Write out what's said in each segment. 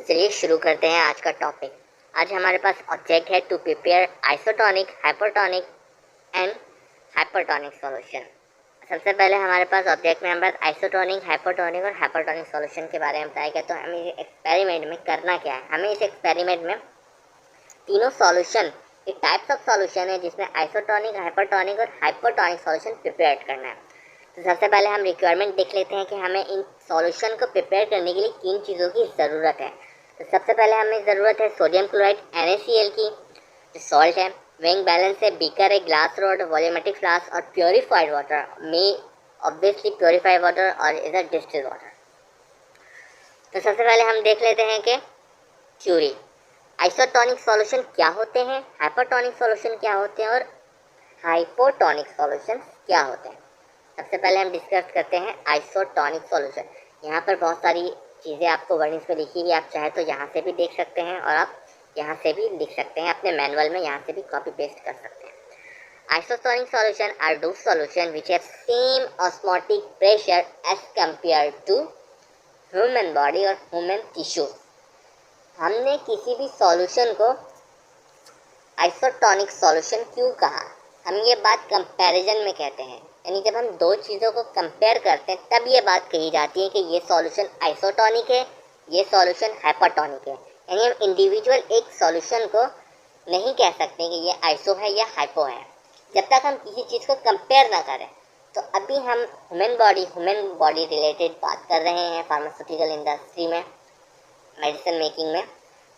तो चलिए शुरू करते हैं आज का टॉपिक। आज हमारे पास ऑब्जेक्ट है to prepare isotonic, hypertonic and hypertonic solution. सबसे पहले हमारे पास ऑब्जेक्ट में हमारे पास आइसोटोनिक, हाइपरटोनिक और हाइपरटोनिक सॉल्यूशन के बारे में बताया गया। तो हमें इस एक्सपेरिमेंट में करना क्या है, हमें इस एक्सपेरिमेंट में तीनों सॉल्यूशन, एक टाइप्स ऑफ सॉल्यूशन है जिसमें आइसोटोनिक, हाइपरटोनिक और हाइपरटोनिक सॉल्यूशन प्रिपेयर करना है। तो सबसे पहले हम रिक्वायरमेंट देख लेते हैं कि हमें इन सॉल्यूशन को प्रिपेयर करने के लिए किन चीज़ों की ज़रूरत है। तो सबसे पहले हमें ज़रूरत है सोडियम क्लोराइड NaCl की, जो सॉल्ट है, वेइंग बैलेंस है, बीकर है, ग्लास रॉड, वॉल्यूमेट्रिक फ्लास्क और प्योरीफाइड वाटर में ऑब्वियसली प्योरीफाइड वाटर और इधर डिस्टिल्ड वाटर। तो सबसे पहले हम देख लेते हैं कि थ्योरी, आइसोटोनिक सॉल्यूशन क्या होते हैं, हाइपरटोनिक सॉल्यूशन क्या होते हैं और हाइपोटोनिक सॉल्यूशन क्या होते हैं। सबसे पहले हम डिस्कस करते हैं आइसोटोनिक सॉल्यूशन। यहाँ पर बहुत सारी चीज़ें आपको वर्णित पे लिखी हुई, आप चाहे तो यहाँ से भी देख सकते हैं और आप यहाँ से भी लिख सकते हैं, अपने मैनुअल में यहाँ से भी कॉपी पेस्ट कर सकते हैं। आइसोटोनिक सॉल्यूशन आर दो solution which have same osmotic pressure as compare to human body और ह्यूमन टिश्यू। हमने किसी भी सॉल्यूशन को आइसोटोनिक सॉल्यूशन क्यों कहा, हम ये बात कंपैरिजन में कहते हैं, यानी जब हम दो चीज़ों को कंपेयर करते हैं तब ये बात कही जाती है कि ये सॉल्यूशन आइसोटोनिक है, ये सॉल्यूशन हाइपरटोनिक है। यानी हम इंडिविजुअल एक सॉल्यूशन को नहीं कह सकते कि ये आइसो है या हाइपो है जब तक हम किसी चीज़ को कंपेयर ना करें। तो अभी हम ह्यूमन बॉडी रिलेटेड बात कर रहे हैं फार्मास्यूटिकल इंडस्ट्री में, मेडिसिन मेकिंग में।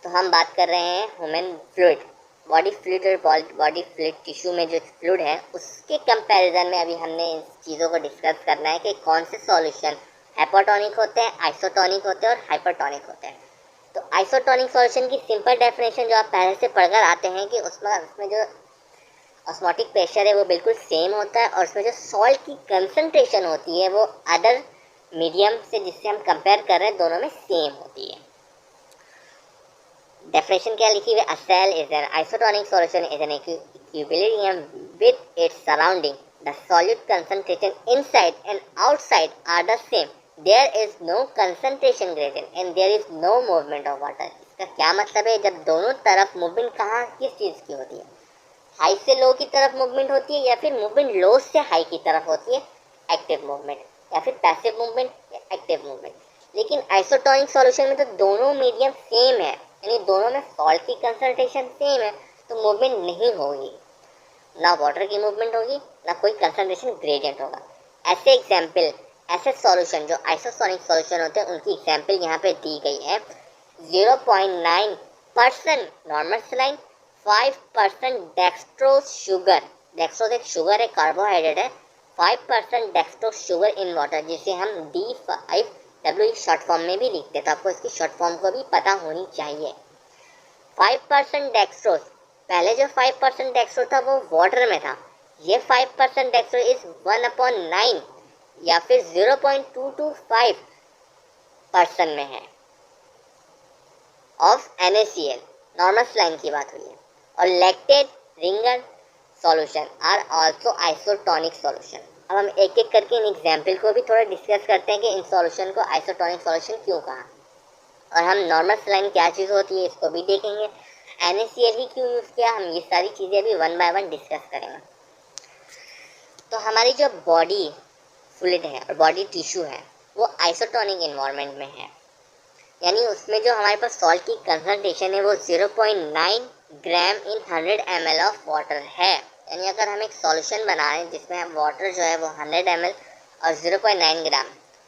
तो हम बात कर रहे हैं ह्यूमन फ्लूइड, बॉडी फ्लूइड और बॉडी फ्लूइड टिश्यू में जो फ्लूइड है उसके कंपैरिजन में अभी हमने इन चीज़ों को डिस्कस करना है कि कौन से सॉल्यूशन हाइपोटोनिक होते हैं, आइसोटोनिक होते हैं और हाइपरटोनिक होते हैं। तो आइसोटोनिक सॉल्यूशन की सिंपल डेफिनेशन जो आप पहले से पढ़कर आते हैं कि उसमें जो ऑस्मोटिक प्रेशर है वो बिल्कुल सेम होता है और उसमें जो सॉल्ट की कंसनट्रेशन होती है वो अदर मीडियम से जिससे हम कंपेयर कर रहे हैं दोनों में सेम होती है। Definition क्या लिखी हुई है, a cell is an isotonic solution is an equilibrium with its surrounding. The solute concentration inside and outside are the same. There is no concentration gradient and there is no movement of water. इसका क्या मतलब है, जब दोनों तरफ movement कहाँ किस चीज़ की होती है, हाई से लो की तरफ मूवमेंट होती है या फिर मूवमेंट लो से हाई की तरफ होती है, एक्टिव मूवमेंट, या फिर पैसिव मूवमेंट या एक्टिव मूवमेंट। लेकिन आइसोटोनिक सॉल्यूशन में तो दोनों मीडियम सेम है, यानी दोनों में सॉल्ट की कंसंट्रेशन सेम है, तो मूवमेंट नहीं होगी, ना वाटर की मूवमेंट होगी ना कोई कंसंट्रेशन ग्रेडियंट होगा। ऐसे सॉल्यूशन जो आइसोटोनिक सॉल्यूशन होते हैं उनकी एग्जांपल यहाँ पे दी गई है। 0.9% normal saline, 5% dextrose sugar, dextrose एक शुगर है, कार्बोहाइड्रेट है, 5% डेक्सट्रोज शुगर इन वाटर, जिसे हम D5W शॉर्ट फॉर्म में भी लिखते हैं, तो आपको इसकी शॉर्ट फॉर्म को भी पता होनी चाहिए। 5% डेक्सट्रोज, पहले जो 5% डेक्सट्रोज था वो वाटर में था, ये 5% डेक्सट्रोज इज 1/9 या फिर 0.225% में है ऑफ NaCl, नॉर्मल स्लाइन की बात हुई है। और lactate Ringer solution are also isotonic solution. अब हम एक एक करके इन एग्जाम्पल को भी थोड़ा डिस्कस करते हैं कि इन सॉल्यूशन को आइसोटोनिक सॉल्यूशन क्यों कहा, और हम नॉर्मल स्लाइन क्या चीज़ होती है इसको भी देखेंगे, NaCl ही क्यों यूज़ किया, हम ये सारी चीज़ें भी वन बाय वन डिस्कस करेंगे। तो हमारी जो बॉडी फ्लूइड है और बॉडी टिश्यू है वो आइसोटोनिक इन्वायरमेंट में है, यानी उसमें जो हमारे पास सॉल्ट की कंसंट्रेशन है वो 0.9 ग्राम इन 100 ml ऑफ वाटर है। यानी अगर हम एक सॉल्यूशन बना रहे हैं जिसमें वाटर जो है वो 100 ml और 0.9 ग्राम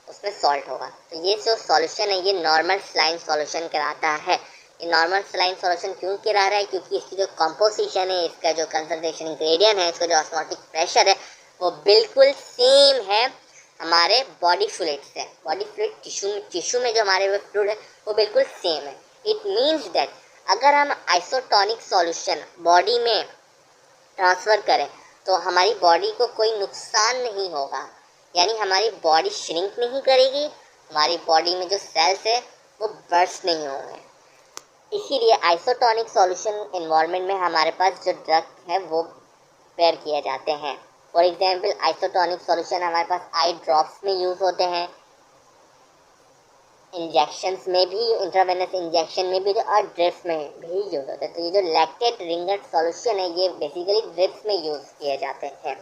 उसमें सॉल्ट होगा, तो ये जो सॉल्यूशन है ये नॉर्मल सलाइन सॉल्यूशन कहलाता है। ये नॉर्मल सलाइन सॉल्यूशन क्यों करा रहा है, क्योंकि इसकी जो कंपोजिशन है, इसका जो कंसंट्रेशन ग्रेडियंट है, इसका जो ऑस्मोटिक प्रेशर है वो बिल्कुल सेम है हमारे बॉडी फ्लूइड से। बॉडी फ्लूइड टिश्यू में जो हमारे वो फ्लूइड है वो बिल्कुल सेम है। इट मीन्स दैट अगर हम आइसोटोनिक सॉल्यूशन बॉडी में ट्रांसफ़र करें तो हमारी बॉडी को कोई नुकसान नहीं होगा, यानी हमारी बॉडी श्रिंक नहीं करेगी, हमारी बॉडी में जो सेल्स है वो बर्स्ट नहीं होंगे। इसीलिए आइसोटोनिक सॉल्यूशन इन्वायरमेंट में हमारे पास जो ड्रग है वो प्रिपेयर किए जाते हैं। फॉर एग्जाम्पल आइसोटोनिक सॉल्यूशन हमारे पास आई ड्रॉप्स में यूज़ होते हैं, इंजेक्शंस में भी, इंट्रावेनस इंजेक्शन में भी और ड्रिप्स में भी यूज़ होते हैं। तो ये जो लैक्टेट रिंगर सॉल्यूशन है ये बेसिकली ड्रिप्स में यूज़ किए जाते हैं।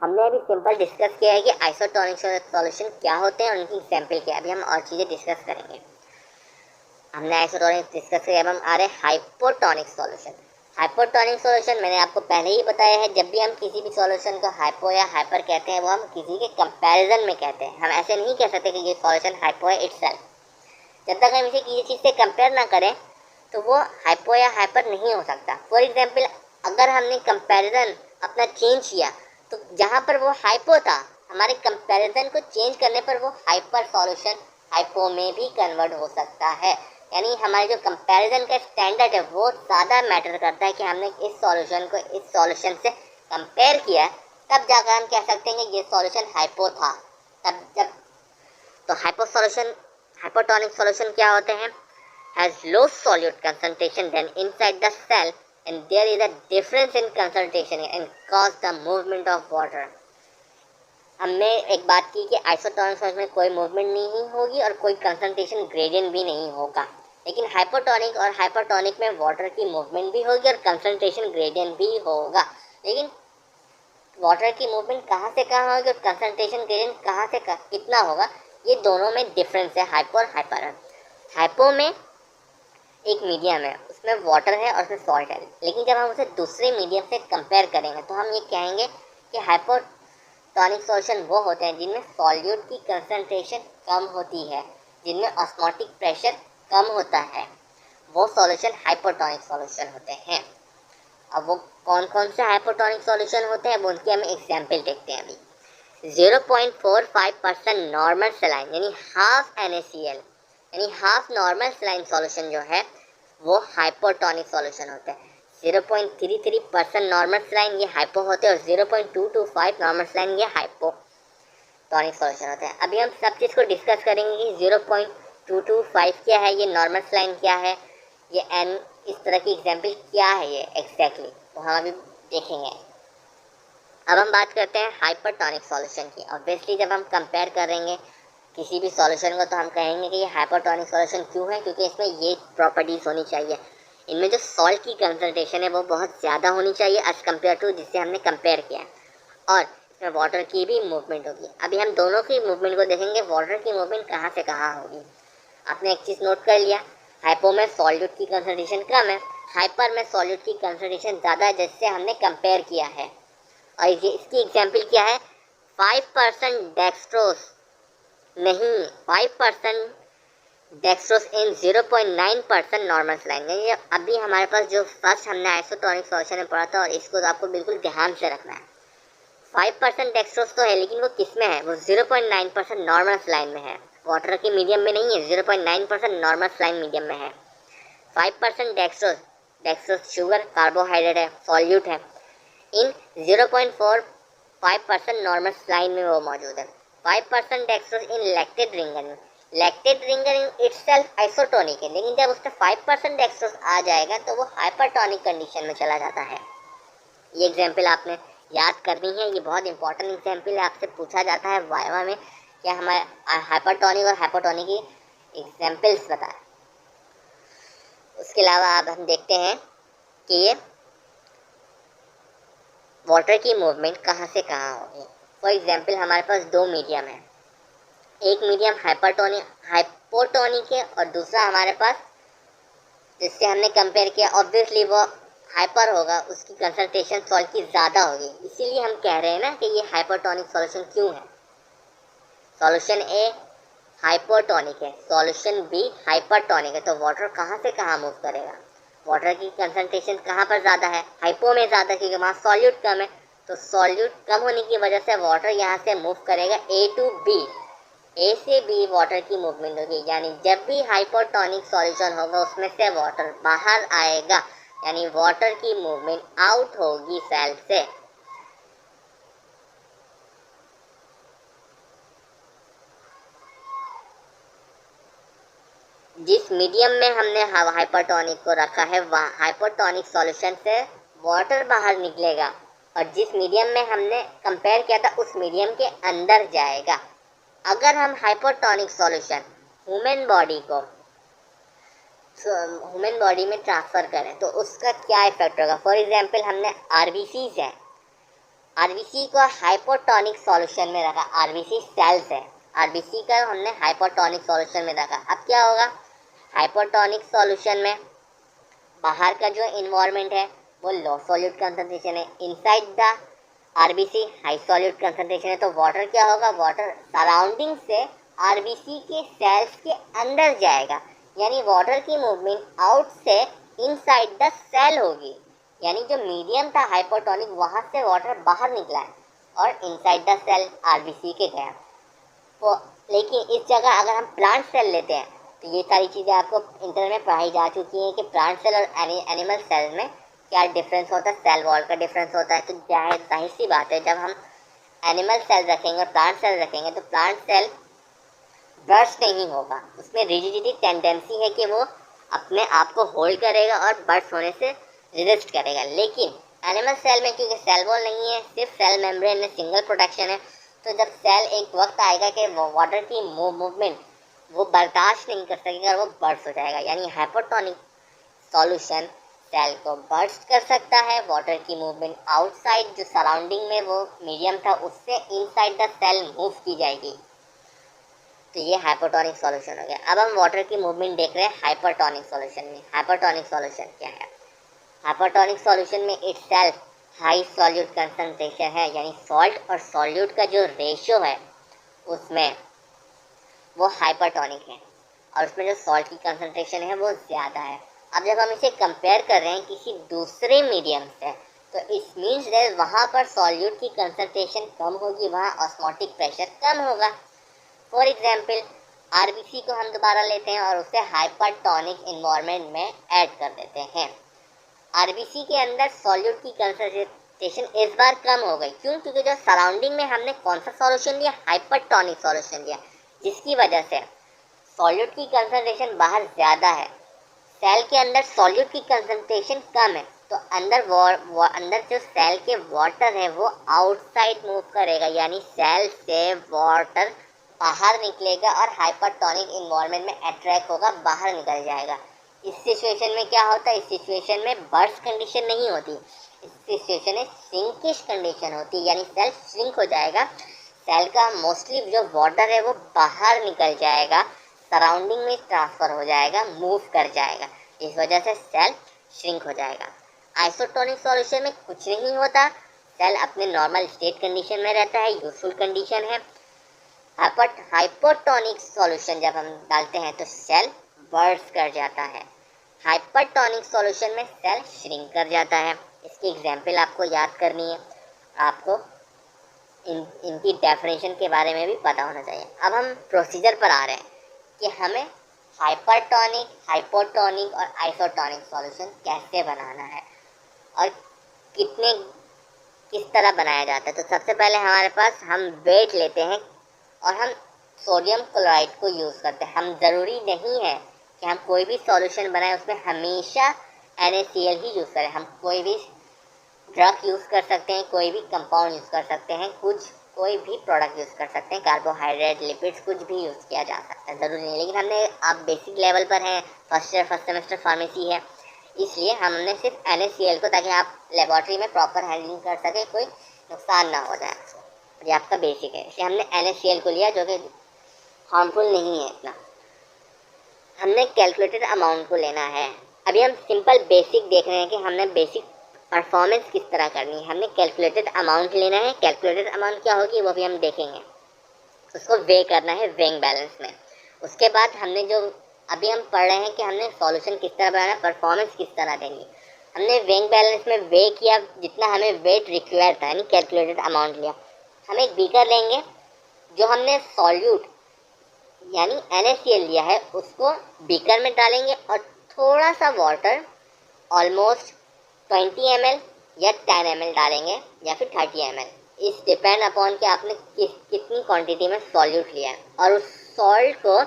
हमने अभी सिंपल डिस्कस किया है कि आइसोटोनिक सॉल्यूशन क्या होते हैं और उनकी एग्जाम्पल क्या है। अभी हम और चीज़ें डिस्कस करेंगे। हमने आइसोटोनिक डिस्कस किया, अब हम आ रहे हैं हाइपोटोनिक सॉल्यूशन। हाइपोटोनिक सॉल्यूशन मैंने आपको पहले ही बताया है, जब भी हम किसी भी सॉल्यूशन को हाइपो या हाइपर कहते हैं वो हम किसी के कंपैरिजन में कहते हैं। हम ऐसे नहीं कह सकते कि ये सॉल्यूशन हाइपो है इटसेल्फ। जब तक हम इसे किसी चीज़ से कंपेयर ना करें तो वो हाइपो या हाइपर नहीं हो सकता। फॉर एग्जाम्पल, अगर हमने कंपैरिजन अपना चेंज किया तो जहाँ पर वो हाइपो था, हमारे कंपैरिजन को चेंज करने पर वो हाइपर सॉल्यूशन हाइपो में भी कन्वर्ट हो सकता है। यानी हमारे जो कंपैरिजन का स्टैंडर्ड है वो ज़्यादा मैटर करता है कि हमने इस सॉल्यूशन को इस सॉल्यूशन से कंपेयर किया, तब जाकर हम कह सकते हैं कि ये सॉल्यूशन हाइपो था। तब जब तो हाइपोटोनिक सॉल्यूशन क्या होते हैं? Has low solute concentration than inside the cell and there is a difference in concentration and cause the movement of water। हमने एक बात की कि आइसोटोनिक सॉल्यूशन में कोई मूवमेंट नहीं होगी और कोई कंसंट्रेशन ग्रेडियंट भी नहीं होगा, लेकिन हाइपोटोनिक और हाइपरटोनिक में वाटर की मूवमेंट भी होगी और कंसंट्रेशन ग्रेडियंट भी होगा। लेकिन वाटर की मूवमेंट कहाँ से कहाँ होगी और कंसंट्रेशन ग्रेडियंट कहाँ से कितना होगा, ये दोनों में डिफरेंस है, हाइपो और हाइपर। हाइपो में एक मीडियम है, उसमें वाटर है और उसमें सॉल्ट है, लेकिन जब हम उसे दूसरे मीडियम से कंपेयर करेंगे तो हम ये कहेंगे कि हाइपोटोनिक सॉल्यूशन वो होते हैं जिनमें सॉल्यूट की कंसंट्रेशन कम होती है, जिनमें ऑस्मोटिक प्रेशर कम होता है, वो सॉल्यूशन हाइपोटोनिक सॉल्यूशन होते हैं। अब वो कौन कौन से हाइपोटोनिक सॉल्यूशन होते हैं वो उनकी हम एग्जाम्पल देखते हैं। अभी 0.45% नॉर्मल सलाइन यानी हाफ NaCl यानी हाफ नॉर्मल सलाइन सॉल्यूशन जो है वो हाइपोटोनिक सॉल्यूशन होता है। 0.33% नॉर्मल सलाइन ये हाइपो होते हैं और 0.225 नॉर्मल सलाइन ये हाइपोटोनिक सॉल्यूशन होता है। अभी हम सब चीज़ को डिस्कस करेंगे कि 0.225 क्या है, ये नॉर्मल सलाइन क्या है, ये n इस तरह की एग्जाम्पल क्या है ये एग्जैक्टली, तो हम अभी देखेंगे। अब हम बात करते हैं हाइपरटोनिक सॉल्यूशन की। ऑब्वियसली जब हम कंपेयर करेंगे किसी भी सॉल्यूशन को तो हम कहेंगे कि ये हाइपरटोनिक सॉल्यूशन क्यों है, क्योंकि इसमें ये प्रॉपर्टीज़ होनी चाहिए। इनमें जो सॉल्ट की कंसंट्रेशन है वो बहुत ज़्यादा होनी चाहिए एज़ कम्पेयर टू जिससे हमने कंपेयर किया है, और इसमें वाटर की भी मूवमेंट होगी। अभी हम दोनों की मूवमेंट को देखेंगे, वाटर की मूवमेंट कहाँ से कहाँ होगी। आपने एक चीज़ नोट कर लिया, हाइपो में सॉल्यूट की कंसंट्रेशन कम है, हाइपर में सॉल्यूट की कंसंट्रेशन ज़्यादा है जिससे हमने कंपेयर किया है। और ये इसकी एग्जाम्पल क्या है, 5% डेक्सट्रोस नहीं, 5% डेक्सट्रोस इन 0.9% नॉर्मल सलाइन। यानी अभी हमारे पास जो फर्स्ट हमने आइसोटोनिक सॉल्यूशन में पढ़ा था, और इसको तो आपको बिल्कुल ध्यान से रखना है। 5% डेक्सट्रोस तो है, लेकिन वो किस में है, वो 0.9% नॉर्मल सलाइन में है, वाटर के मीडियम में नहीं है, 0.9% नॉर्मल सलाइन मीडियम में है। 5% डेक्सट्रोस शुगर कार्बोहाइड्रेट है, सॉल्यूट है, इन 0.45% नॉर्मल सलाइन में वो मौजूद है। 5% डेक्सट्रोस इन लैक्टेट रिंगर में, lactate Ringer in itself isotonic है, लेकिन जब उसमें 5% डेक्सट्रोस आ जाएगा तो वो हाइपरटोनिक कंडीशन में चला जाता है। ये एग्जाम्पल आपने याद करनी है, ये बहुत इंपॉर्टेंट एग्जाम्पल है, आपसे पूछा जाता है वाइवा में क्या हमारे हाइपरटोनिक और हाइपोटोनिक की एग्जाम्पल्स बताएं। उसके अलावा अब हम देखते हैं कि ये वाटर की मूवमेंट कहाँ से कहाँ होगी। फॉर एग्जाम्पल हमारे पास दो मीडियम है, एक मीडियम हाइपोटोनिक है और दूसरा हमारे पास जिससे हमने कंपेयर किया ऑब्वियसली वो हाइपर होगा, उसकी कंसंट्रेशन सॉल्ट की ज़्यादा होगी। इसीलिए हम कह रहे हैं ना कि ये हाइपोटोनिक सॉल्यूशन क्यों है। सॉल्यूशन ए हाइपोटोनिक है, सॉल्यूशन बी हाइपरटोनिक है, तो वाटर कहाँ से कहाँ मूव करेगा, वाटर की कंसंट्रेशन कहाँ पर ज़्यादा है, हाइपो में ज़्यादा, क्योंकि वहाँ सॉल्यूट कम है, तो सॉल्यूट कम होने की वजह से वाटर यहाँ से मूव करेगा ए टू बी, ए से बी वाटर की मूवमेंट होगी। यानी जब भी हाइपोटोनिक सॉल्यूशन होगा उसमें से वाटर बाहर आएगा, यानी वाटर की मूवमेंट आउट होगी सेल से। जिस मीडियम में हमने हाइपरटोनिक को रखा है वहाँ हाइपोटोनिक सॉल्यूशन से वाटर बाहर निकलेगा, और जिस मीडियम में हमने कंपेयर किया था उस मीडियम के अंदर जाएगा। अगर हम हाइपोटोनिक सॉल्यूशन ह्यूमन बॉडी को ह्यूमन बॉडी में ट्रांसफ़र करें तो उसका क्या इफेक्ट होगा। फॉर एग्जांपल हमने आरबीसीज है, आरबीसी को हाइपोटोनिक सॉल्यूशन में रखा, आरबीसी सेल्स है, आरबीसी का हमने हाइपोटोनिक सॉल्यूशन में रखा। अब क्या होगा, हाइपोटोनिक सॉल्यूशन में बाहर का जो इन्वायरमेंट है वो लो सॉल्यूट कंसंट्रेशन है, inside the RBC high solute concentration है। तो वाटर क्या होगा, वाटर सराउंडिंग से आरबीसी के सेल्स के अंदर जाएगा, यानी वाटर की मूवमेंट आउट से इनसाइड द सेल होगी। यानी जो मीडियम था हाइपोटोनिक वहाँ से वाटर बाहर निकला है और इनसाइड द सेल आरबीसी के गया। तो लेकिन इस जगह अगर हम प्लांट सेल लेते हैं तो ये सारी चीज़ें आपको इंटर में पढ़ाई जा चुकी हैं कि प्लांट सेल और एनिमल सेल में क्या डिफरेंस होता है, सेल वॉल का डिफरेंस होता है। तो जाहिर सी बात है जब हम एनिमल सेल रखेंगे और प्लांट सेल रखेंगे तो प्लांट सेल बर्स्ट नहीं होगा, उसमें रिजिडिटी टेंडेंसी है कि वो अपने आप को होल्ड करेगा और बर्स्ट होने से रेजिस्ट करेगा। लेकिन एनिमल सेल में क्योंकि सेल वॉल नहीं है, सिर्फ सेल मेम्ब्रेन में सिंगल प्रोटेक्शन है, तो जब सेल एक वक्त आएगा कि वाटर की मूवमेंट वो बर्दाश्त नहीं कर सकेगा और वो बर्स्ट हो जाएगा। यानी हाइपोटोनिक सॉल्यूशन सेल को बर्स्ट कर सकता है, वाटर की मूवमेंट आउटसाइड जो सराउंडिंग में वो मीडियम था उससे इनसाइड द सेल मूव की जाएगी। तो ये हाइपोटोनिक सॉल्यूशन हो गया। अब हम वाटर की मूवमेंट देख रहे हैं हाइपरटोनिक सॉल्यूशन में। हाइपरटोनिक सॉल्यूशन क्या है, हाइपरटोनिक सॉल्यूशन में इटसेल्फ हाई सॉल्यूट कंसंट्रेशन है, यानी सॉल्ट और सॉल्यूट का जो रेशियो है उसमें वो हाइपरटोनिक है और उसमें जो सॉल्ट की कंसंट्रेशन है वो ज़्यादा है। अब जब हम इसे कंपेयर कर रहे हैं किसी दूसरे मीडियम से तो इस मीन्स दैट वहाँ पर सॉल्यूट की कंसंट्रेशन कम होगी, वहाँ ऑस्मोटिक प्रेशर कम होगा। फॉर एग्जाम्पल आरबीसी को हम दोबारा लेते हैं और उसे हाइपरटोनिक इन्वायरमेंट में ऐड कर देते हैं। आरबीसी के अंदर सॉल्यूट की कंसंट्रेशन इस बार कम हो गई, क्यों, क्योंकि जो सराउंडिंग में हमने कौन सा सॉल्यूशन लिया, हाइपरटोनिक सॉल्यूशन लिया, जिसकी वजह से सॉल्यूट की कंसंट्रेशन बाहर ज़्यादा है, सेल के अंदर सॉल्यूट की कंसंट्रेशन कम है, तो अंदर जो सेल के वाटर है वो आउटसाइड मूव करेगा, यानी सेल से वाटर बाहर निकलेगा और हाइपरटोनिक इन्वायरमेंट में अट्रैक्ट होगा, बाहर निकल जाएगा। इस सिचुएशन में क्या होता है, इस सिचुएशन में बर्स्ट कंडीशन नहीं होती, इस सिचुएशन में श्रिंकिश कंडीशन होती है, यानी सेल श्रिंक हो जाएगा, सेल का मोस्टली जो वाटर है वो बाहर निकल जाएगा, सराउंडिंग में ट्रांसफ़र हो जाएगा, मूव कर जाएगा, इस वजह से सेल श्रिंक हो जाएगा। आइसोटोनिक सॉल्यूशन में कुछ नहीं होता, सेल अपने नॉर्मल स्टेट कंडीशन में रहता है, यूजफुल कंडीशन है। हाइपोटोनिक सॉल्यूशन जब हम डालते हैं तो सेल बर्स्ट कर जाता है, हाइपरटोनिक सॉल्यूशन में सेल श्रिंक कर जाता है। इसकी एग्जाम्पल आपको याद करनी है, आपको इनकी डेफिनेशन के बारे में भी पता होना चाहिए। अब हम प्रोसीजर पर आ रहे हैं कि हमें हाइपरटोनिक, हाइपोटोनिक और आइसोटोनिक सॉल्यूशन कैसे बनाना है और किस तरह बनाया जाता है। तो सबसे पहले हमारे पास हम वेट लेते हैं और हम सोडियम क्लोराइड को यूज़ करते हैं। हम ज़रूरी नहीं है कि हम कोई भी सॉल्यूशन बनाएं उसमें हमेशा NaCl ही यूज़ करें, हम कोई भी ड्रग यूज़ कर सकते हैं, कोई भी कंपाउंड यूज़ कर सकते हैं, कोई भी प्रोडक्ट यूज़ कर सकते हैं, कार्बोहाइड्रेट, लिपिड्स, कुछ भी यूज़ किया जा सकता है, ज़रूरी नहीं। लेकिन हमने आप बेसिक लेवल पर हैं, फर्स्ट सेमेस्टर फार्मेसी है, इसलिए हमने सिर्फ NaCl को, ताकि आप लेबॉर्ट्री में प्रॉपर हैंडलिंग कर सके, कोई नुकसान ना हो जाए, ये आपका बेसिक है, इसलिए हमने NaCl को लिया जो कि हार्मफुल नहीं है इतना। हमने कैलकुलेटेड अमाउंट को लेना है। अभी हम सिंपल बेसिक देख रहे हैं कि हमने बेसिक परफॉर्मेंस किस तरह करनी है, हमने कैलकुलेटेड अमाउंट लेना है। कैलकुलेटेड अमाउंट क्या होगी वो भी हम देखेंगे, उसको वे करना है वेइंग बैलेंस में। उसके बाद हमने जो अभी हम पढ़ रहे हैं कि हमने सॉल्यूशन किस तरह बनाना, परफॉर्मेंस किस तरह देनी, हमने वेइंग बैलेंस में वे किया जितना हमें वेट रिक्वायर था, यानी कैलकुलेटेड अमाउंट लिया। हम एक बीकर लेंगे, जो हमने सॉल्यूट यानी NaCl लिया है उसको बीकर में डालेंगे और थोड़ा सा वाटर ऑलमोस्ट 20 ml या 10 ml डालेंगे या फिर 30 ml, इस डिपेंड अपॉन कि आपने कितनी क्वांटिटी में सॉल्यूट लिया है। और उस सॉल्ट को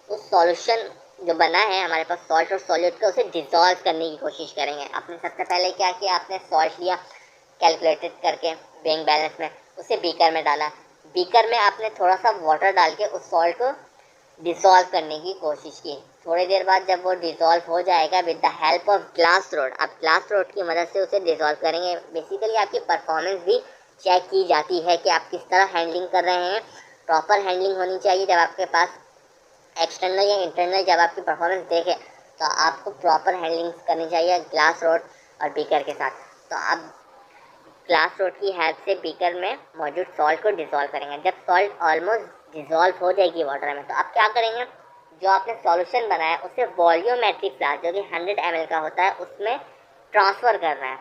उस सॉल्यूशन जो बना है हमारे पास सॉल्ट और सॉल्यूट का, उसे डिज़ोल्व करने की कोशिश करेंगे। आपने सबसे पहले क्या किया, आपने सॉल्ट लिया कैलकुलेटेड करके वेइंग बैलेंस में, उसे बीकर में डाला, बीकर में आपने थोड़ा सा वाटर डाल के उस सॉल्ट को डिसॉल्व करने की कोशिश की। थोड़ी देर बाद जब वो डिसॉल्व हो जाएगा with the help of glass rod, आप ग्लास रोड की मदद से उसे डिसॉल्व करेंगे। बेसिकली आपकी परफॉर्मेंस भी चेक की जाती है कि आप किस तरह हैंडलिंग कर रहे हैं। प्रॉपर हैंडलिंग होनी चाहिए। जब आपके पास एक्सटर्नल या इंटरनल जब आपकी परफॉर्मेंस देखे तो आपको प्रॉपर हैंडलिंग करनी चाहिए ग्लास रोड और बीकर के साथ। तो आप ग्लास रोड की हेल्प से बीकर में मौजूद सॉल्ट को डिसॉल्व करेंगे। जब सॉल्ट ऑलमोस्ट डिसॉल्व हो जाएगी वाटर में, तो आप क्या करेंगे, जो आपने सॉल्यूशन बनाया उसे वॉल्यूमेट्रिक फ्लास्क जो कि 100 ml का होता है उसमें ट्रांसफ़र करना है।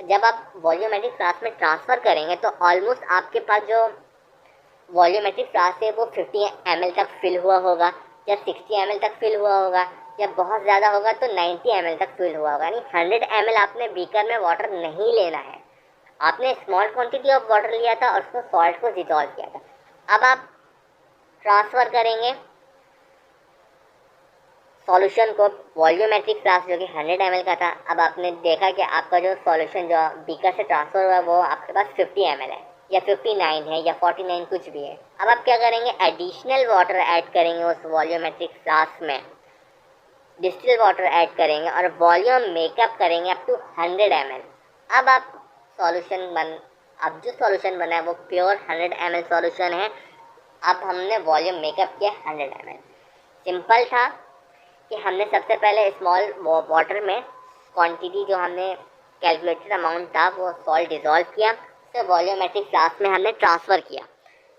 जब आप वॉल्यूमेट्रिक फ्लास्क में ट्रांसफ़र करेंगे तो ऑलमोस्ट आपके पास जो वॉल्यूमेट्रिक फ्लास्क है वो 50 ml तक फिल हुआ होगा या 60 ml तक फिल हुआ होगा या बहुत ज़्यादा होगा तो 90 ml तक फिल हुआ होगा। यानी 100 ml आपने बीकर में वाटर नहीं लेना है, आपने स्मॉल क्वांटिटी ऑफ वाटर लिया था और उसको सॉल्ट को डिसॉल्व किया था। अब आप ट्रांसफ़र करेंगे सॉल्यूशन को वॉल्यूमेट्रिक फ्लास्क जो कि 100 ml का था। अब आपने देखा कि आपका जो सॉल्यूशन जो बीकर से ट्रांसफ़र हुआ वो आपके पास 50 ml है या 59 है या 49 कुछ भी है। अब आप क्या करेंगे, एडिशनल वाटर ऐड करेंगे उस वॉल्यूमेट्रिक फ्लास्क में, डिस्टिल वाटर ऐड करेंगे और वॉल्यूम मेकअप करेंगे अप टू 100 ml। अब आप अब जो सॉल्यूशन बना है वो प्योर 100 ml सॉल्यूशन है। अब हमने वॉल्यूम मेकअप किया 100 ml। सिंपल था कि हमने सबसे पहले स्मॉल वाटर में क्वांटिटी जो हमने कैलकुलेटेड अमाउंट था वो सॉल्ट डिसॉल्व किया, उसे वॉल्यूमेट्रिक फ्लास्क में हमने ट्रांसफ़र किया।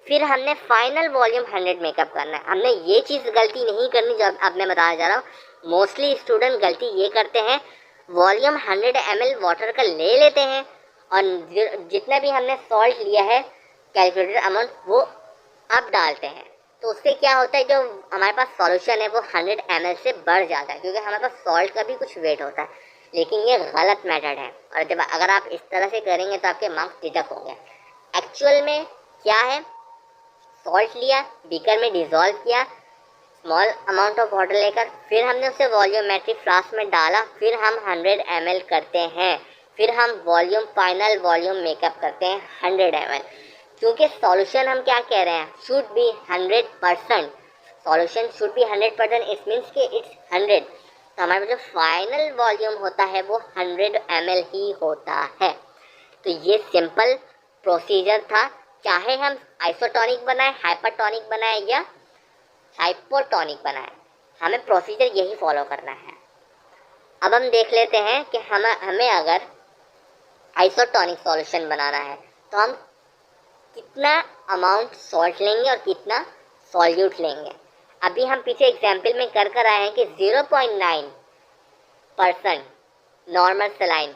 फिर हमने फाइनल वॉल्यूम 100 मेकअप करना है। हमने ये चीज़ गलती नहीं करनी जो अब मैं बताया जा रहा हूँ। मोस्टली स्टूडेंट गलती ये करते हैं, वॉल्यूम 100 ml वाटर का ले लेते हैं और जितना भी हमने सॉल्ट लिया है कैलकुलेटेड अमाउंट वो अब डालते हैं। तो उससे क्या होता है, जो हमारे पास सॉल्यूशन है वो 100 ml से बढ़ जाता है क्योंकि हमारे पास सॉल्ट का भी कुछ वेट होता है। लेकिन ये गलत मेथड है और जब अगर आप इस तरह से करेंगे तो आपके मार्क्स डिडक्ट होंगे। एक्चुअल में क्या है, सॉल्ट लिया, बीकर में डिसॉल्व किया स्मॉल अमाउंट ऑफ वाटर लेकर, फिर हमने उसे वॉल्यूमेट्रिक फ्लास्क में डाला, फिर हम 100 ml करते हैं, फिर हम फाइनल वॉल्यूम मेकअप करते हैं 100 ml। क्योंकि सॉल्यूशन हम क्या कह रहे हैं, should be 100%, solution should be 100%, it means कि इट्स 100। तो हमारे जो फाइनल वॉल्यूम होता है वो 100 ml ही होता है। तो ये सिंपल प्रोसीजर था, चाहे हम आइसोटोनिक बनाए, हाइपरटोनिक बनाए या हाइपोटोनिक बनाए, हमें प्रोसीजर यही फॉलो करना है। अब हम देख लेते हैं कि हमें अगर आइसोटोनिक सॉल्यूशन बनाना है तो हम कितना अमाउंट सॉल्ट लेंगे और कितना सॉल्यूट लेंगे। अभी हम पीछे एग्जाम्पल में कर आए हैं कि 0.9% नॉर्मल सलाइन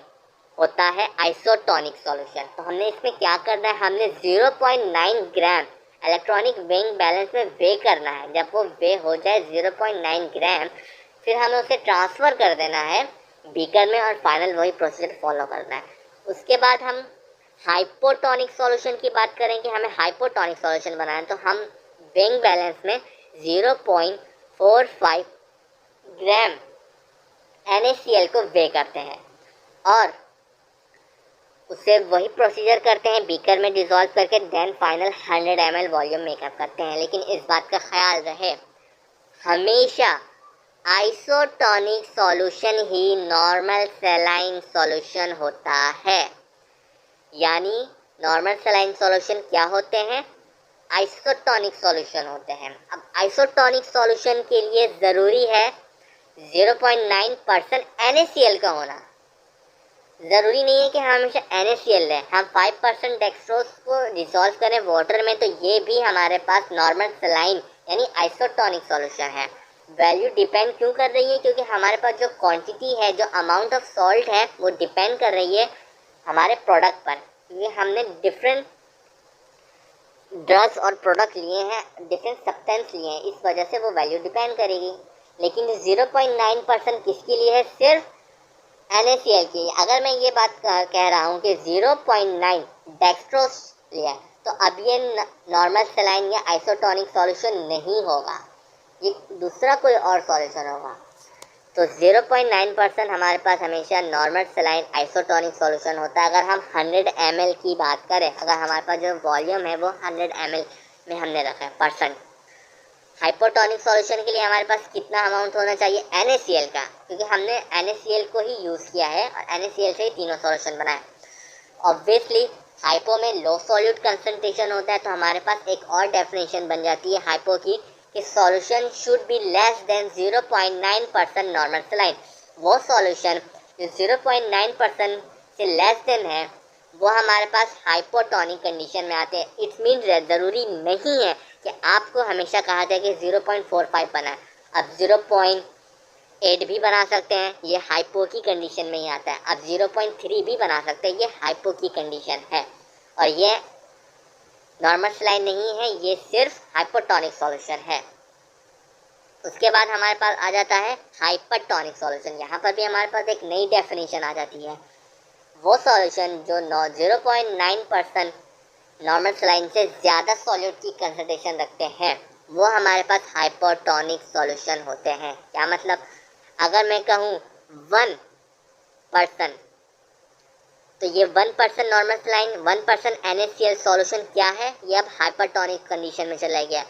होता है आइसोटोनिक सॉल्यूशन। तो हमने इसमें क्या करना है, हमने 0.9 ग्राम इलेक्ट्रॉनिक वेइंग बैलेंस में वे करना है। जब वो वे हो जाए 0.9 ग्राम, फिर हमें उसे ट्रांसफ़र कर देना है बीकर में और फाइनल वही प्रोसीजर फॉलो करना है। उसके बाद हम हाइपोटोनिक सॉल्यूशन की बात करेंगे। हमें हाइपोटोनिक सॉल्यूशन बनाना है तो हम वेइंग बैलेंस में 0.45 ग्राम NaCl को वे करते हैं और उससे वही प्रोसीजर करते हैं बीकर में डिसॉल्व करके, then final 100 ml volume make up करते हैं। लेकिन इस बात का ख्याल रहे, हमेशा आइसोटोनिक सॉल्यूशन ही नॉर्मल सलाइन सॉल्यूशन होता है। यानी नॉर्मल सलाइन सॉल्यूशन क्या होते हैं, आइसोटोनिक सॉल्यूशन होते हैं। अब आइसोटोनिक सॉल्यूशन के लिए ज़रूरी है 0.9% NaCl का होना। ज़रूरी नहीं है कि हम हमेशा NaCl लें, हम 5% डेक्सट्रोज को डिसॉल्व करें वाटर में तो ये भी हमारे पास नॉर्मल सलाइन यानी आइसोटोनिक सॉल्यूशन है। वैल्यू डिपेंड क्यों कर रही है, क्योंकि हमारे पास जो क्वांटिटी है, जो अमाउंट ऑफ सॉल्ट है वो डिपेंड कर रही है हमारे प्रोडक्ट पर, क्योंकि हमने डिफरेंट ड्रग्स और प्रोडक्ट लिए हैं, डिफरेंट सब्सटेंस लिए हैं, इस वजह से वो वैल्यू डिपेंड करेगी। लेकिन 0.9% किसके लिए है, सिर्फ NaCl की। अगर मैं ये बात कह रहा हूँ कि 0.9 डेक्सट्रोज लिया है तो अब ये नॉर्मल सलाइन या आइसोटोनिक सॉल्यूशन नहीं होगा, ये दूसरा कोई और सॉल्यूशन होगा। तो 0.9% हमारे पास हमेशा नॉर्मल सलाइन आइसोटोनिक सॉल्यूशन होता है। अगर हम 100 ml की बात करें, अगर हमारे पास जो वॉल्यूम है वो 100 ml में हमने रखा है परसेंट, हाइपोटोनिक सॉल्यूशन के लिए हमारे पास कितना अमाउंट होना चाहिए NaCl का, क्योंकि हमने NaCl को ही यूज़ किया है और NaCl से ही तीनों सॉल्यूशन बनाए। ऑब्वियसली हाइपो में लो सॉल्यूट कंसंट्रेशन होता है, तो हमारे पास एक और डेफिनेशन बन जाती है हाइपो की कि solution should be less than 0.9% normal saline. वो सॉल्यूशन जो 0.9% से लेस देन है वो हमारे पास हाइपोटोनिक कंडीशन में आते हैं। इट्स मीन्स ज़रूरी नहीं है कि आपको हमेशा कहा जाए कि 0.45 बनाए, अब 0.8 भी बना सकते हैं, ये हाइपो की कंडीशन में ही आता है। अब 0.3 भी बना सकते हैं, ये हाइपो की कंडीशन है और ये नॉर्मल सलाइन नहीं है, ये सिर्फ हाइपोटोनिक सॉल्यूशन है। उसके बाद हमारे पास आ जाता है हाइपरटोनिक सॉल्यूशन। यहाँ पर भी हमारे पास एक नई डेफिनेशन आ जाती है। वो सॉल्यूशन जो 0.9% नॉर्मल सलाइन से ज़्यादा सॉल्यूट की कंसंट्रेशन रखते हैं वो हमारे पास हाइपरटोनिक सॉल्यूशन होते हैं। क्या मतलब, अगर मैं कहूँ 1%, तो ये 1% नॉर्मल सलाइन 1% NaCl सॉल्यूशन क्या है, ये अब हाइपरटोनिक कंडीशन में चला गया।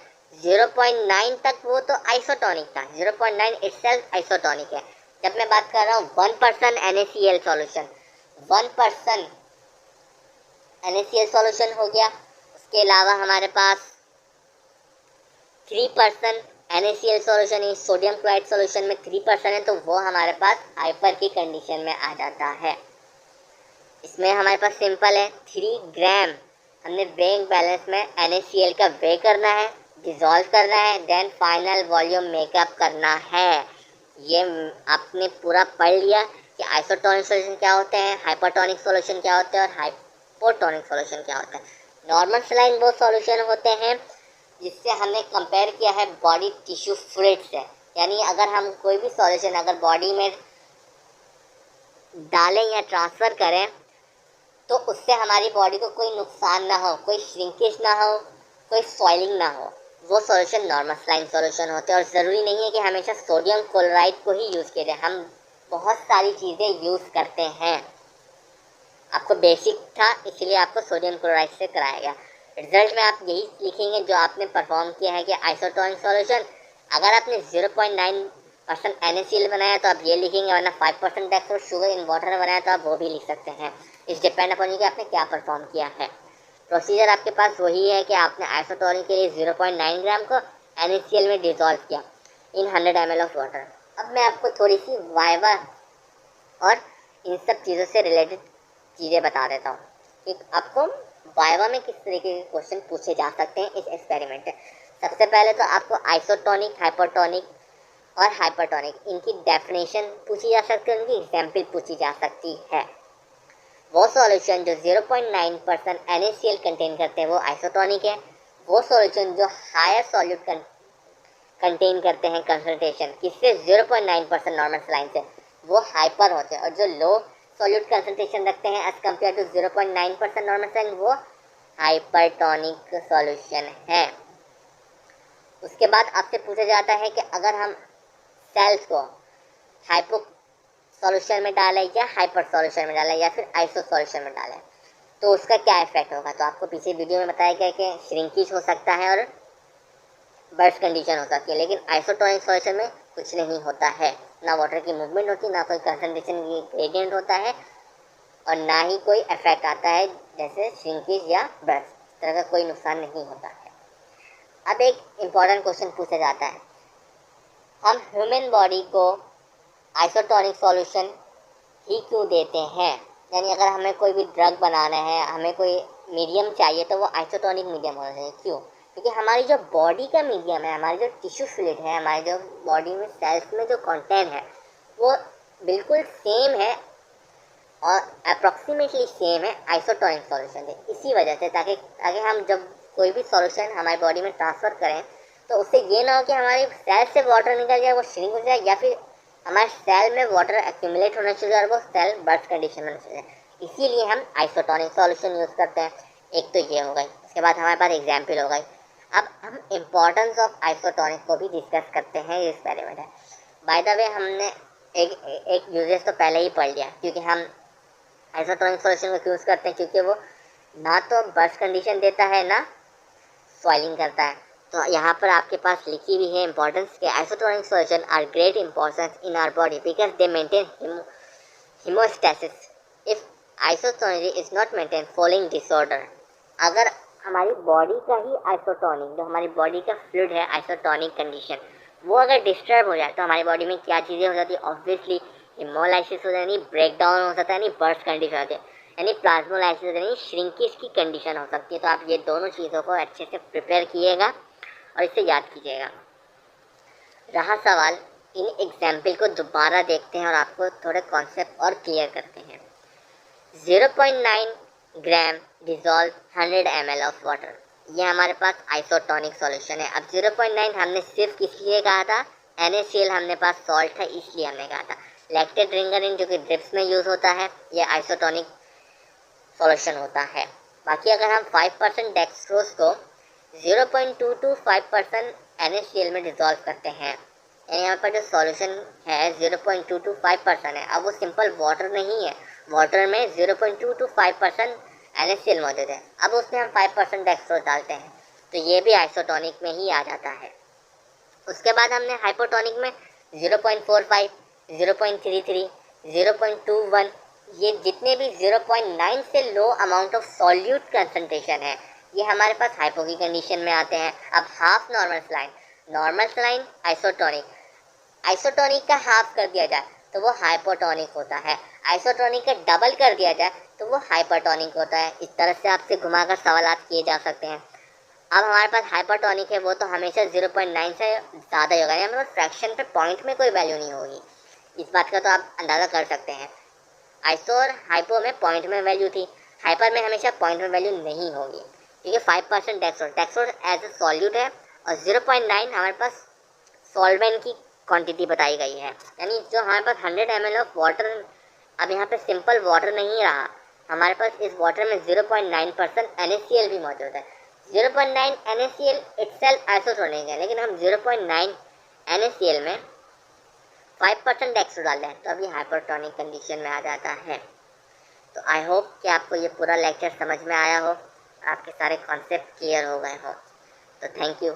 0.9 तक वो तो आइसोटोनिक था, 0.9 इटसेल्फ आइसोटोनिक है। जब मैं बात कर रहा हूँ 1% NaCl सॉल्यूशन, 1% NaCl सॉल्यूशन हो गया। उसके अलावा हमारे पास 3% NaCl सॉल्यूशन है, सोडियम क्लोराइड सॉल्यूशन में 3% है, तो वो हमारे पास हाइपर की कंडीशन में आ जाता है। इसमें हमारे पास सिंपल है, 3 ग्राम हमने वेइंग बैलेंस में NaCl का वे करना है, डिज़ोल्व करना है, देन फाइनल वॉल्यूम मेकअप करना है। ये आपने पूरा पढ़ लिया कि आइसोटोनिक सॉल्यूशन क्या होते हैं, हाइपरटोनिक सॉल्यूशन क्या होते हैं और हाइपोटोनिक सॉल्यूशन क्या होता है। नॉर्मल सलाइन वो सॉल्यूशन होते हैं जिससे हमने कंपेयर किया है बॉडी टिश्यू फ्लूइड से। यानी अगर हम कोई भी सॉल्यूशन अगर बॉडी में डालें या ट्रांसफ़र करें तो उससे हमारी बॉडी को कोई नुकसान ना हो, कोई श्रिंकेज ना हो, कोई सॉइलिंग ना हो, वो सॉल्यूशन नॉर्मल सलाइन सॉल्यूशन होते हैं। और ज़रूरी नहीं है कि हमेशा सोडियम क्लोराइड को ही यूज़ किया जाए, हम बहुत सारी चीज़ें यूज़ करते हैं। आपको बेसिक था इसलिए आपको सोडियम क्लोराइड से कराया गया। रिजल्ट में आप यही लिखेंगे जो आपने परफॉर्म किया है कि आइसोटोनिक सॉल्यूशन। अगर आपने 0.9% NaCl बनाया तो आप ये लिखेंगे, वरना 5% डेक्सट्रोज शुगर इन वाटर बनाया तो आप वो भी लिख सकते हैं। इस डिपेंड अपॉन कि आपने क्या परफॉर्म किया है। प्रोसीजर आपके पास वही है कि आपने आइसोटोनिक के लिए 0.9 ग्राम को NaCl में डिजॉल्व किया इन 100 ml ऑफ वाटर। अब मैं आपको थोड़ी सी वाइवा और इन सब चीज़ों से रिलेटेड चीज़ें बता देता हूँ कि आपको वाइवा में किस तरीके के क्वेश्चन पूछे जा सकते हैं इस एक्सपेरिमेंट में। सबसे पहले तो आपको आइसोटोनिक, हाइपरटोनिक और हाइपरटोनिक इनकी डेफिनेशन पूछी जा सकती है, उनकी एग्जाम्पल पूछी जा सकती है। वो सॉल्यूशन जो 0.9% NaCl कंटेन करते हैं वो आइसोटोनिक है। वो सॉल्यूशन जो हायर सॉल्यूट कंटेन करते हैं कंसंट्रेशन किससे 0.9% नॉर्मल सलाइन से, वो हाइपर होते हैं। और जो लो सॉल्यूट कंसंट्रेशन रखते हैं as compare to 0.9% normal saline वो हाइपरटोनिक सॉल्यूशन है। उसके बाद आपसे पूछा जाता है कि अगर हम सेल्स को हाइपो सॉल्यूशन में डालें या हाइपर सॉल्यूशन में डालें या फिर आइसो सॉल्यूशन में डालें तो उसका क्या इफेक्ट होगा। तो आपको पीछे वीडियो में बताया गया कि श्रिंकेज हो सकता है और बर्स्ट कंडीशन हो सकती है, लेकिन आइसोटोनिक सॉल्यूशन में कुछ नहीं होता है, ना वाटर की मूवमेंट होती, ना कोई कंसंट्रेशन की ग्रेडियंट होता है और ना ही कोई इफेक्ट आता है जैसे श्रिंकेज या बर्स्ट, इस तरह का कोई नुकसान नहीं होता है। अब एक इम्पॉर्टेंट क्वेश्चन पूछा जाता है, हम ह्यूमन बॉडी को आइसोटोनिक सॉल्यूशन ही क्यों देते हैं। यानी अगर हमें कोई भी ड्रग बनाना है, हमें कोई मीडियम चाहिए तो वो आइसोटोनिक मीडियम होना चाहिए। क्यों? क्योंकि हमारी जो बॉडी का मीडियम है, हमारी जो टिश्यू फ्लूइड है, हमारी जो बॉडी में सेल्स में जो कंटेंट है वो बिल्कुल सेम है और अप्रॉक्सीमेटली सेम है आइसोटोनिक सॉल्यूशन से। इसी वजह से ताकि हम जब कोई भी सॉल्यूशन हमारी बॉडी में ट्रांसफ़र करें तो उससे ये ना हो कि हमारी सेल से वाटर निकल जाए, वो श्रिंक हो जाए, या फिर हमारे सेल में वाटर एक्यूमुलेट होना चाहिए और वो सेल बर्स्ट कंडीशन में चाहिए। इसीलिए हम आइसोटोनिक सॉल्यूशन यूज़ करते हैं। एक तो ये हो गई। उसके बाद हमारे पास एग्जाम्पल हो गई। अब हम इम्पोर्टेंस ऑफ आइसोटोनिक को भी डिस्कस करते हैं, ये एक्सपेरिमेंट है। बाय द वे हमने एक यूजेस तो पहले ही पढ़ लिया, क्योंकि हम आइसोटोनिक सॉल्यूशन को यूज़ करते हैं क्योंकि वो ना तो बर्स्ट कंडीशन देता है ना सॉइलिंग करता है। तो यहाँ पर आपके पास लिखी हुई है इंपॉर्टेंस के isotonic solution are great importance in our body because they maintain hemostasis. If isotonic is not maintained following disorder, अगर हमारी बॉडी का ही आइसोटोनिक, जो हमारी बॉडी का फ्लूइड है आइसोटोनिक कंडीशन, वो अगर डिस्टर्ब हो जाए तो हमारी बॉडी में क्या चीज़ें हो जाती है? ऑब्वियसली हिमोलाइसिस हो जाती है, ब्रेक डाउन हो सकता है, यानी बर्स्ट कंडीशन होती है, यानी प्लाज्मोलाइसिस यानी श्रिंकेज की कंडीशन हो सकती है। तो आप ये दोनों चीज़ों को अच्छे से प्रिपेयर कीजिएगा और इसे याद कीजिएगा। रहा सवाल, इन एग्जाम्पल को दोबारा देखते हैं और आपको थोड़े कॉन्सेप्ट और क्लियर करते हैं। 0.9 ग्राम डिजॉल्व 100 ml ऑफ वाटर, ये हमारे पास आइसोटोनिक सॉल्यूशन है। अब 0.9 हमने सिर्फ किस लिए कहा था? NaCl हमने पास सॉल्ट है इसलिए हमने कहा था। लैक्टेट रिंगरिन जो कि ड्रिप्स में यूज़ होता है, ये आइसोटोनिक सॉल्यूशन होता है। बाकी अगर हम 5% डेक्सट्रोज को 0.225% NaCl में डिजॉल्व करते हैं, यहाँ पर जो सॉल्यूशन है 0.225% है। अब वो सिंपल वाटर नहीं है, वाटर में 0.225% NaCl मौजूद है। अब उसमें हम 5% डेक्सट्रोज डालते हैं तो ये भी आइसोटोनिक में ही आ जाता है। उसके बाद हमने हाइपोटोनिक में 0.45, 0.33, 0.21, ये जितने भी 0.9 से लो अमाउंट ऑफ सॉल्यूट कंसंट्रेशन है, ये हमारे पास हाइपो की कंडीशन में आते हैं। अब half normal saline, normal saline isotonic, isotonic का हाफ कर दिया जाए तो वो हाइपोटोनिक होता है, आइसोटोनिक का डबल कर दिया जाए तो वो हाइपरटोनिक होता है। इस तरह से आपसे घुमाकर सवाल किए जा सकते हैं। अब हमारे पास हाइपरटोनिक है, वो तो हमेशा 0.9 से ज़्यादा ही होगा, यानी मतलब फ्रैक्शन पे पॉइंट में कोई वैल्यू नहीं होगी। इस बात का तो आप अंदाज़ा कर सकते हैं। आइसो और हाइपो में पॉइंट में वैल्यू थी, हाइपर में हमेशा पॉइंट में वैल्यू नहीं होगी, क्योंकि 5% डेक्सट्रोज एज ए सॉल्यूट है और 0.9 हमारे पास सॉल्वेंट की क्वांटिटी बताई गई है। यानी जो हमारे पास 100 ml ऑफ वाटर, अब यहाँ पे सिंपल वाटर नहीं रहा, हमारे पास इस वाटर में 0.9% NaCl भी मौजूद है। 0.9 NaCl इटसेल्फ आइसोटोनिक है, लेकिन हम 0.9 NaCl में 5% डेक्सट्रो डाल दें तो अभी हाइपरटोनिक कंडीशन में आ जाता है। तो आई होप कि आपको ये पूरा लेक्चर समझ में आया हो, आपके सारे कॉन्सेप्ट क्लियर हो गए हो। तो थैंक यू।